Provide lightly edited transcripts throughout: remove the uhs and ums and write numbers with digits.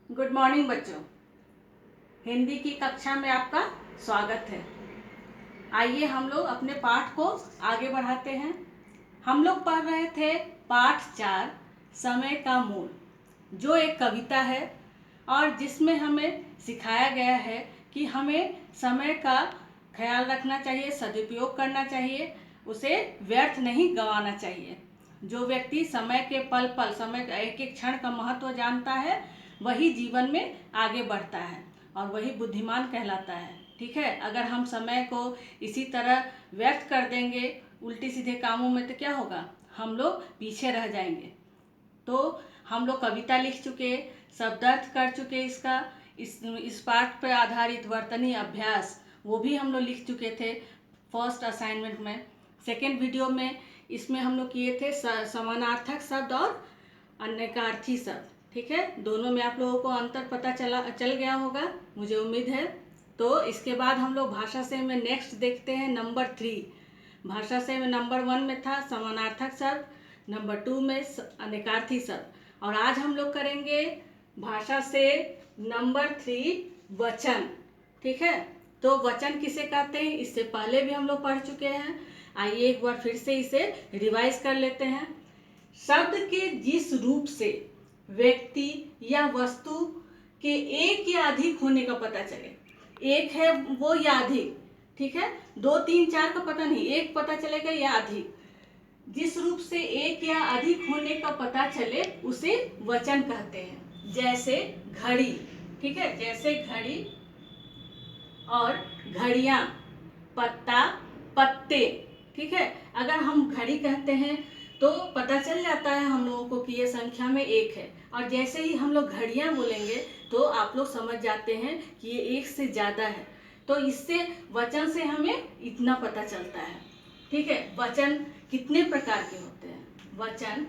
Good morning बच्चों। हिंदी की कक्षा में आपका स्वागत है। आइए हम लोग अपने पाठ को आगे बढ़ाते हैं। हम लोग पढ़ रहे थे पाठ 4 समय का मूल, जो एक कविता है और जिसमें हमें सिखाया गया है कि हमें समय का ख्याल रखना चाहिए, सदुपयोग करना चाहिए, उसे व्यर्थ नहीं गंवाना चाहिए। जो व्यक्ति समय के पल पल, समय का एक एक क्षण का महत्व जानता है, वही जीवन में आगे बढ़ता है और वही बुद्धिमान कहलाता है। ठीक है, अगर हम समय को इसी तरह व्यर्थ कर देंगे उल्टी सीधे कामों में, तो क्या होगा? हम लोग पीछे रह जाएंगे। तो हम लोग कविता लिख चुके, शब्दार्थ कर चुके, इसका इस पाठ पर आधारित वर्तनी अभ्यास वो भी हम लोग लिख चुके थे फर्स्ट असाइनमेंट में। सेकेंड वीडियो में इसमें हम लोग किए थे समानार्थक शब्द और अनेकार्थी शब्द। ठीक है, दोनों में आप लोगों को अंतर पता चल गया होगा, मुझे उम्मीद है। तो इसके बाद हम लोग भाषा से में नेक्स्ट देखते हैं नंबर 3। भाषा से में नंबर 1 में था समानार्थक शब्द, नंबर 2 में अनेकार्थी शब्द, और आज हम लोग करेंगे भाषा से नंबर 3 वचन। ठीक है, तो वचन किसे कहते हैं इससे पहले भी हम लोग पढ़ चुके हैं। आइए एक बार फिर से इसे रिवाइज कर लेते हैं। शब्द के जिस रूप से व्यक्ति या वस्तु के एक या अधिक होने का पता चले, एक है वो या अधिक, ठीक है, 2 3 4 का पता नहीं, एक पता चलेगा या अधिक, जिस रूप से एक या अधिक होने का पता चले उसे वचन कहते हैं। जैसे घड़ी, ठीक है, जैसे घड़ी और घड़ियां, पत्ता, पत्ते। ठीक है, अगर हम घड़ी कहते हैं तो पता चल जाता है हम लोगों को कि ये संख्या में एक है, और जैसे ही हम लोग घड़ियां बोलेंगे तो आप लोग समझ जाते हैं कि ये एक से ज़्यादा है। तो इससे वचन से हमें इतना पता चलता है। ठीक है, वचन कितने प्रकार के होते हैं? वचन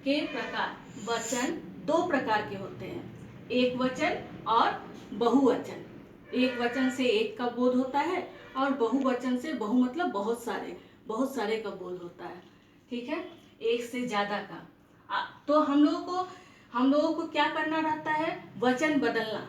के प्रकार, वचन 2 प्रकार के होते हैं, एक वचन और बहुवचन। एक वचन से एक का बोध होता है और बहुवचन से बहु मतलब बहुत सारे का बोध होता है। ठीक है, एक से ज्यादा का। तो हम लोगों को क्या करना रहता है? वचन बदलना।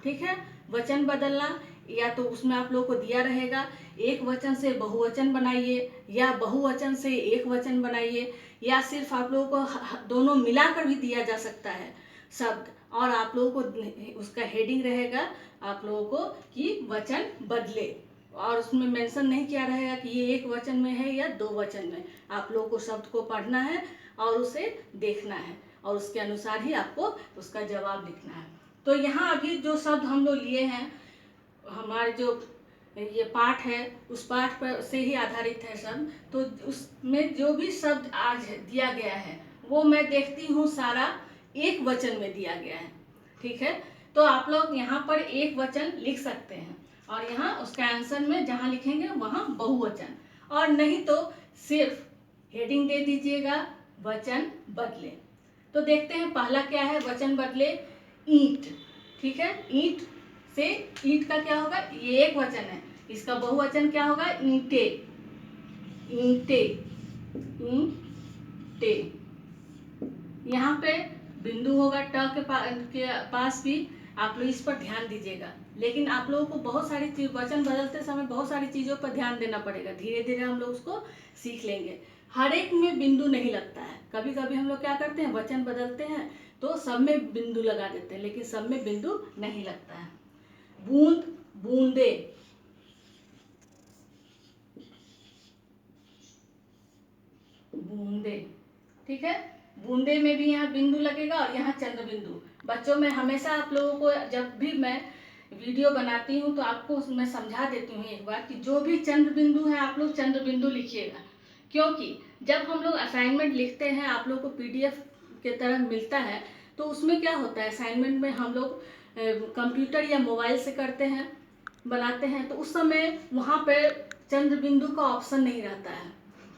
ठीक है, वचन बदलना, या तो उसमें आप लोगों को दिया रहेगा एक वचन से बहुवचन बनाइए, या बहुवचन से एक वचन बनाइए, या सिर्फ आप लोगों को दोनों मिलाकर भी दिया जा सकता है शब्द, और आप लोगों को उसका हेडिंग रहेगा आप लोगों को कि वचन बदले, और उसमें मेंशन नहीं किया रहेगा कि ये एक वचन में है या 2 वचन में। आप लोगों को शब्द को पढ़ना है और उसे देखना है, और उसके अनुसार ही आपको उसका जवाब लिखना है। तो यहाँ अभी जो शब्द हम लोग लिए हैं, हमारे जो ये पाठ है उस पाठ पर से ही आधारित है शब्द। तो उसमें जो भी शब्द आज दिया गया है वो मैं देखती हूँ सारा एक वचन में दिया गया है। ठीक है, तो आप लोग यहाँ पर एक वचन लिख सकते हैं, और यहाँ उसका आंसर में जहाँ लिखेंगे वहाँ बहुवचन, और नहीं तो सिर्फ हेडिंग दे दीजिएगा वचन बदले। तो देखते हैं पहला क्या है वचन बदले, ईंट। ठीक है, ईंट से ईंट का क्या होगा? ये एक वचन है, इसका बहुवचन क्या होगा? ईंटे, ईंटे, ईंटे। यहाँ पे बिंदु होगा ट के पास भी, आप लोग इस पर ध्यान दीजिएगा। लेकिन आप लोगों को बहुत सारी चीज, वचन बदलते समय बहुत सारी चीजों पर ध्यान देना पड़ेगा। धीरे धीरे हम लोग उसको सीख लेंगे। हर एक में बिंदु नहीं लगता है। कभी कभी हम लोग क्या करते हैं, वचन बदलते हैं तो सब में बिंदु लगा देते हैं, लेकिन सब में बिंदु नहीं लगता है। बूंद, बूंदे, बूंदे। ठीक है, बूंदे में भी यहाँ बिंदु लगेगा और यहाँ चंद्र बिंदु। बच्चों में हमेशा आप लोगों को जब भी मैं वीडियो बनाती हूँ तो आपको मैं समझा देती हूँ एक बार कि जो भी चंद्र बिंदु है आप लोग चंद्र बिंदु लिखिएगा, क्योंकि जब हम लोग असाइनमेंट लिखते हैं आप लोग को पीडीएफ के तरह मिलता है, तो उसमें क्या होता है असाइनमेंट में हम लोग कंप्यूटर या मोबाइल से करते हैं, बनाते हैं, तो उस समय वहाँ पे चंद्र बिंदु का ऑप्शन नहीं रहता है।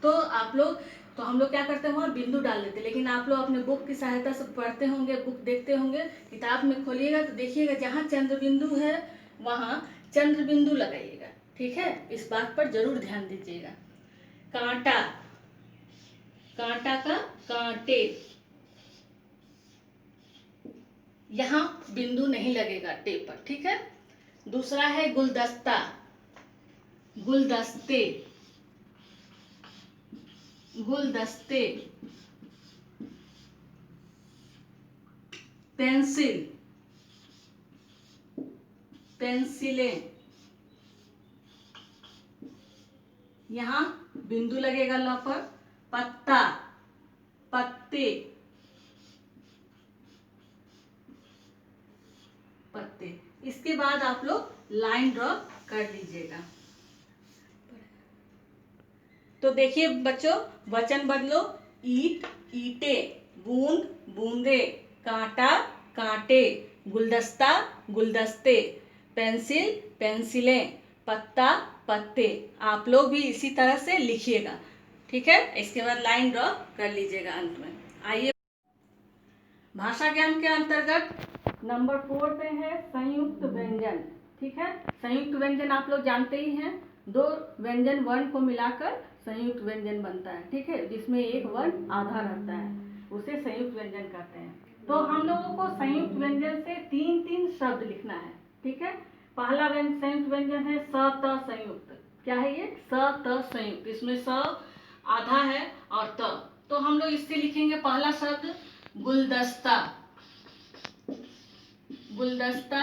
तो आप लोग, तो हम लोग क्या करते हैं वहाँ बिंदु डाल देते हैं। लेकिन आप लोग अपने बुक की सहायता से पढ़ते होंगे, बुक देखते होंगे, किताब में खोलिएगा तो देखिएगा जहाँ चंद्र बिंदु है वहाँ चंद्र बिंदु लगाइएगा। ठीक है, इस बात पर जरूर ध्यान दीजिएगा। कांटा, कांटा का कांटे, यहाँ बिंदु नहीं लगेगा टेप पर, ठीक है। दूसरा है गुलदस्ता, गुलदस्ते, गुलदस्ते। पेंसिल, पेंसिलें। यहाँ बिंदु लगेगा ल पर। पत्ता, पत्ते, पत्ते। इसके बाद आप लोग लाइन ड्रॉ कर लीजिएगा। तो देखिए बच्चों, वचन बदलो। ईंट, ईंटे, बूंद, बूंदे, कांटा, कांटे, गुलदस्ता, गुलदस्ते, पेंसिल, पेंसिलें, पत्ता, पत्ते। आप लोग भी इसी तरह से लिखिएगा, ठीक है। इसके बाद लाइन ड्रॉ कर लीजिएगा अंत में। आइए, भाषा ज्ञान के अंतर्गत नंबर 4 पे है संयुक्त व्यंजन, ठीक है। संयुक्त व्यंजन आप लोग जानते ही हैं, दो व्यंजन वर्ण को मिलाकर संयुक्त व्यंजन बनता है, ठीक है, जिसमें एक वर्ण आधा रहता है, उसे संयुक्त व्यंजन कहते हैं। तो हम लोगों को संयुक्त व्यंजन से तीन तीन शब्द लिखना है, ठीक है। पहला संयुक्त व्यंजन है स त संयुक्त। क्या है ये? स त संयुक्त। इसमें स आधा है और त। तो हम लोग इससे लिखेंगे पहला शब्द गुलदस्ता, गुलदस्ता।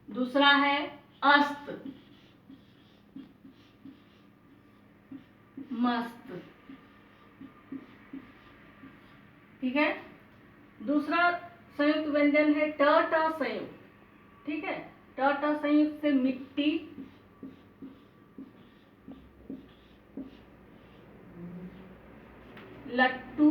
दूसरा है अस्त, मस्त, ठीक है। दूसरा संयुक्त व्यंजन है ट ट संयुक्त, ठीक है। ट ट संयुक्त से मिट्टी, लट्टू,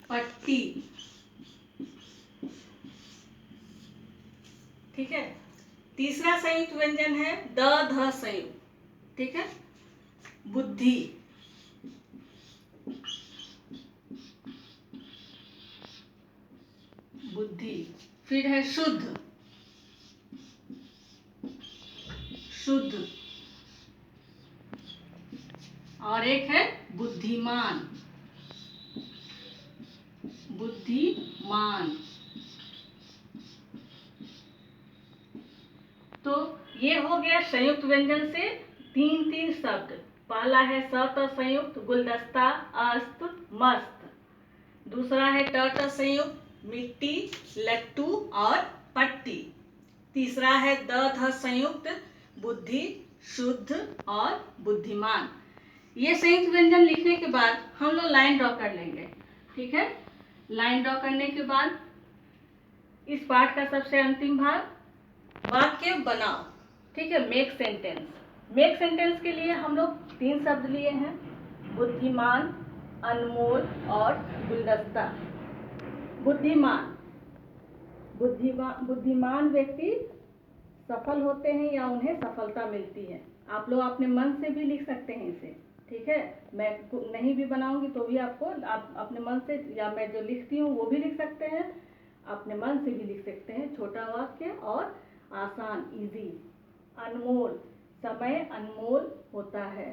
पट्टी, ठीक है। तीसरा संयुक्त व्यंजन है द ध संयुक्त, ठीक है। बुद्धि, बुद्धि। फिर है शुद्ध, शुद्ध। और एक है बुद्धिमान, बुद्धिमान। तो ये हो गया संयुक्त व्यंजन से तीन तीन शब्द। पहला है स त संयुक्त गुलदस्ता, अस्त, मस्त। दूसरा है ट ट संयुक्त मिट्टी, लट्टू और पट्टी। तीसरा है द ध संयुक्त बुद्धि, शुद्ध और बुद्धिमान। ये संयुक्त व्यंजन लिखने के बाद हम लोग लाइन ड्रॉ कर लेंगे, ठीक है। लाइन ड्रॉ करने के बाद इस पाठ का सबसे अंतिम भाग वाक्य बनाओ, ठीक है। Make sentence. मेक सेंटेंस के लिए हम लोग तीन शब्द लिए हैं, बुद्धिमान, अनमोल और गुलदस्ता। बुद्धिमान, बुद्धिमान व्यक्ति सफल होते हैं या उन्हें सफलता मिलती है। आप लोग अपने मन से भी लिख सकते हैं इसे, ठीक है। मैं नहीं भी बनाऊंगी तो भी आपको आप अपने मन से, या मैं जो लिखती हूँ वो भी लिख सकते हैं, अपने मन से भी लिख सकते हैं। छोटा वाक्य और आसान, इजी। अनमोल, समय अनमोल होता है।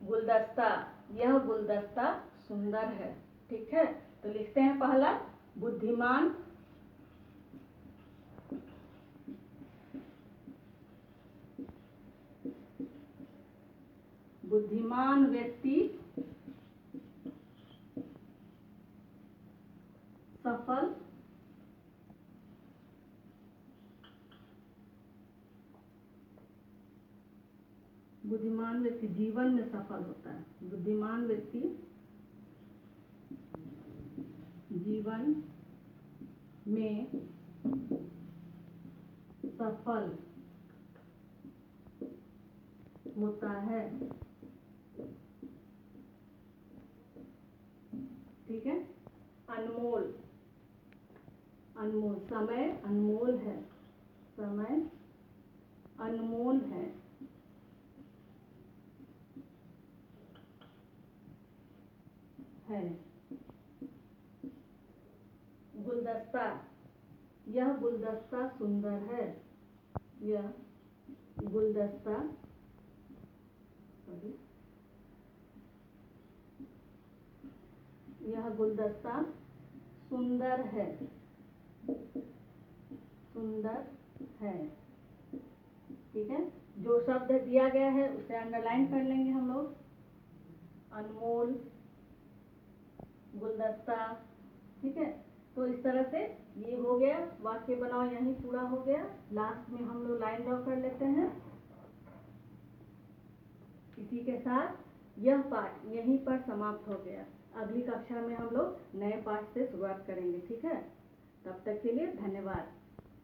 गुलदस्ता, यह गुलदस्ता सुंदर है, ठीक है। तो लिखते हैं पहला बुद्धिमान, बुद्धिमान व्यक्ति सफल बुद्धिमान व्यक्ति जीवन में सफल होता है। बुद्धिमान व्यक्ति जीवन में सफल होता है, ठीक है। अनमोल, अनमोल, समय अनमोल है, समय अनमोल है। गुलदस्ता, यह गुलदस्ता सुंदर है, यह गुलदस्ता, यह गुलदस्ता सुंदर है, सुंदर है। ठीक है, जो शब्द दिया गया है उसे अंडरलाइन कर लेंगे हम लोग। अनमोल, गुलदस्ता। ठीक है, तो इस तरह से ये हो गया, वाक्य बनाओ यहीं पूरा हो गया। लास्ट में हम लोग लाइन ड्रॉ कर लेते हैं। इसी के साथ यह पाठ यहीं पर समाप्त हो गया। अगली कक्षा में हम लोग नए पाठ से शुरुआत करेंगे। ठीक है, तब तक के लिए धन्यवाद।